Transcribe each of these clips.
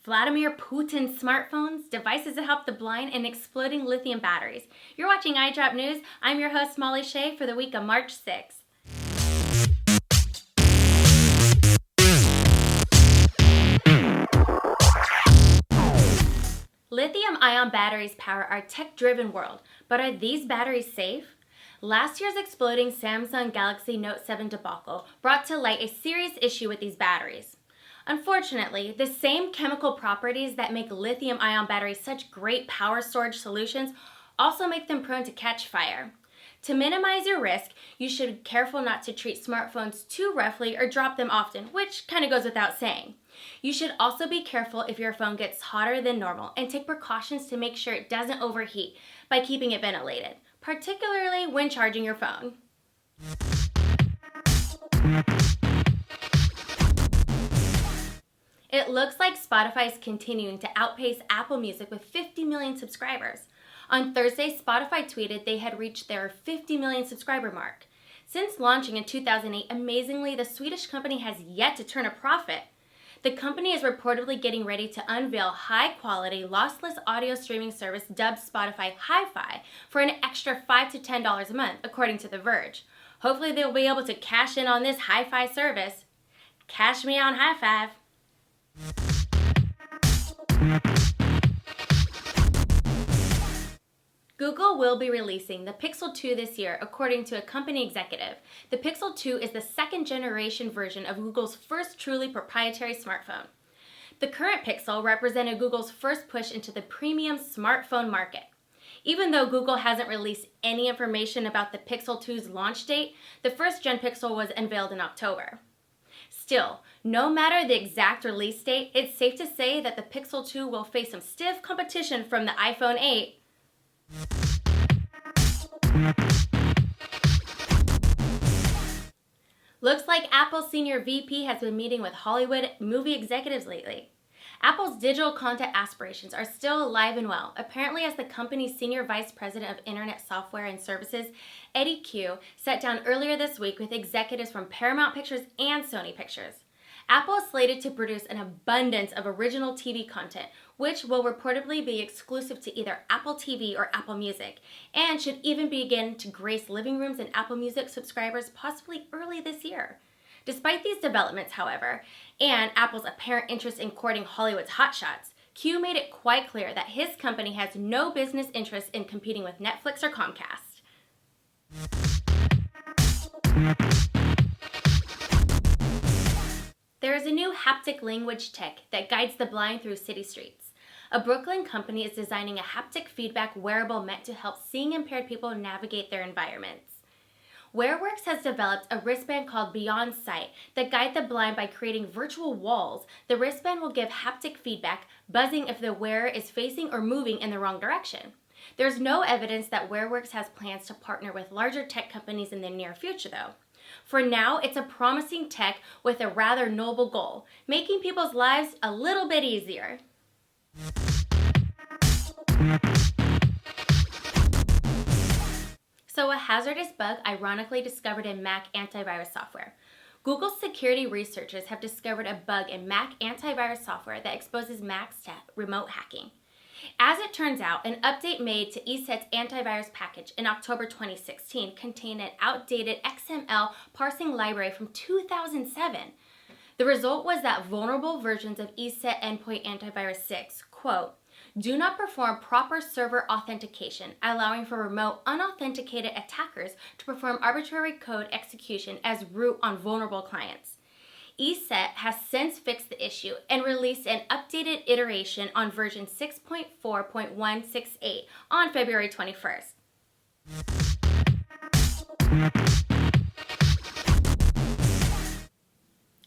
Vladimir Putin's smartphones, devices that help the blind, and exploding lithium batteries. You're watching iDrop News. I'm your host, Molly Shea, for the week of March 6th. Lithium-ion batteries power our tech-driven world, but are these batteries safe? Last year's exploding Samsung Galaxy Note 7 debacle brought to light a serious issue with these batteries. Unfortunately, the same chemical properties that make lithium-ion batteries such great power storage solutions also make them prone to catch fire. To minimize your risk, you should be careful not to treat smartphones too roughly or drop them often, which kind of goes without saying. You should also be careful if your phone gets hotter than normal and take precautions to make sure it doesn't overheat by keeping it ventilated, particularly when charging your phone. It looks like Spotify is continuing to outpace Apple Music with 50 million subscribers. On Thursday, Spotify tweeted they had reached their 50 million subscriber mark. Since launching in 2008, amazingly, the Swedish company has yet to turn a profit. The company is reportedly getting ready to unveil high-quality, lossless audio streaming service dubbed Spotify Hi-Fi for an extra $5 to $10 a month, according to The Verge. Hopefully they'll be able to cash in on this hi-fi service. Cash me on high five. Google will be releasing the Pixel 2 this year, according to a company executive. The Pixel 2 is the second-generation version of Google's first truly proprietary smartphone. The current Pixel represented Google's first push into the premium smartphone market. Even though Google hasn't released any information about the Pixel 2's launch date, the first-gen Pixel was unveiled in October. Still, no matter the exact release date, it's safe to say that the Pixel 2 will face some stiff competition from the iPhone 8. Looks like Apple's senior VP has been meeting with Hollywood movie executives lately. Apple's digital content aspirations are still alive and well, apparently as the company's senior vice president of internet software and services, Eddie Q, sat down earlier this week with executives from Paramount Pictures and Sony Pictures. Apple is slated to produce an abundance of original TV content, which will reportedly be exclusive to either Apple TV or Apple Music, and should even begin to grace living rooms and Apple Music subscribers possibly early this year. Despite these developments, however, and Apple's apparent interest in courting Hollywood's hotshots, Q made it quite clear that his company has no business interest in competing with Netflix or Comcast. There is a new haptic language tech that guides the blind through city streets. A Brooklyn company is designing a haptic feedback wearable meant to help seeing impaired people navigate their environments. WearWorks has developed a wristband called Beyond Sight that guides the blind by creating virtual walls. The wristband will give haptic feedback, buzzing if the wearer is facing or moving in the wrong direction. There's no evidence that WearWorks has plans to partner with larger tech companies in the near future, though. For now, it's a promising tech with a rather noble goal, making people's lives a little bit easier. So a hazardous bug ironically discovered in Mac antivirus software. Google's security researchers have discovered a bug in Mac antivirus software that exposes Macs to remote hacking. As it turns out, an update made to ESET's antivirus package in October 2016 contained an outdated XML parsing library from 2007. The result was that vulnerable versions of ESET Endpoint Antivirus 6, quote, do not perform proper server authentication, allowing for remote, unauthenticated attackers to perform arbitrary code execution as root on vulnerable clients. ESET has since fixed the issue and released an updated iteration on version 6.4.168 on February 21st.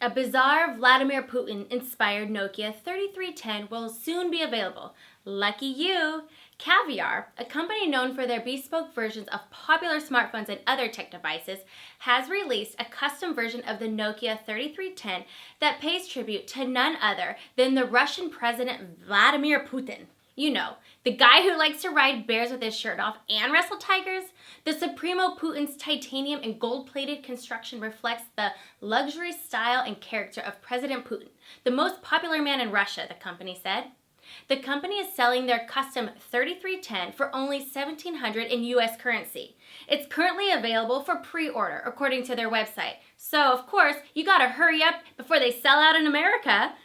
A bizarre Vladimir Putin-inspired Nokia 3310 will soon be available. Lucky you! Caviar, a company known for their bespoke versions of popular smartphones and other tech devices, has released a custom version of the Nokia 3310 that pays tribute to none other than the Russian President Vladimir Putin. You know, the guy who likes to ride bears with his shirt off and wrestle tigers? The Supremo Putin's titanium and gold-plated construction reflects the luxury, style, and character of President Putin, the most popular man in Russia, the company said. The company is selling their custom 3310 for only $1,700 in US currency. It's currently available for pre-order, according to their website. So, of course, you gotta hurry up before they sell out in America.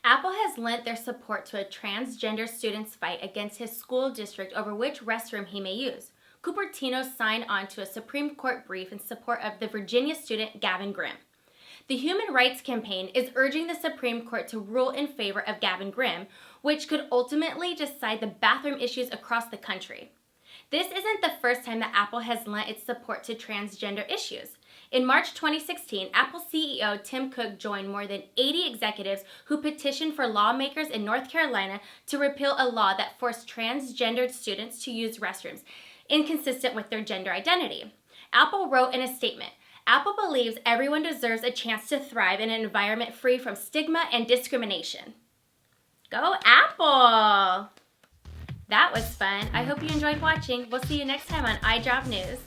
Apple has lent their support to a transgender student's fight against his school district over which restroom he may use. Cupertino signed on to a Supreme Court brief in support of the Virginia student Gavin Grimm. The Human Rights Campaign is urging the Supreme Court to rule in favor of Gavin Grimm, which could ultimately decide the bathroom issues across the country. This isn't the first time that Apple has lent its support to transgender issues. In March 2016, Apple CEO Tim Cook joined more than 80 executives who petitioned for lawmakers in North Carolina to repeal a law that forced transgendered students to use restrooms inconsistent with their gender identity. Apple wrote in a statement, "Apple believes everyone deserves a chance to thrive in an environment free from stigma and discrimination." Go Apple! That was fun. I hope you enjoyed watching. We'll see you next time on iDrop News.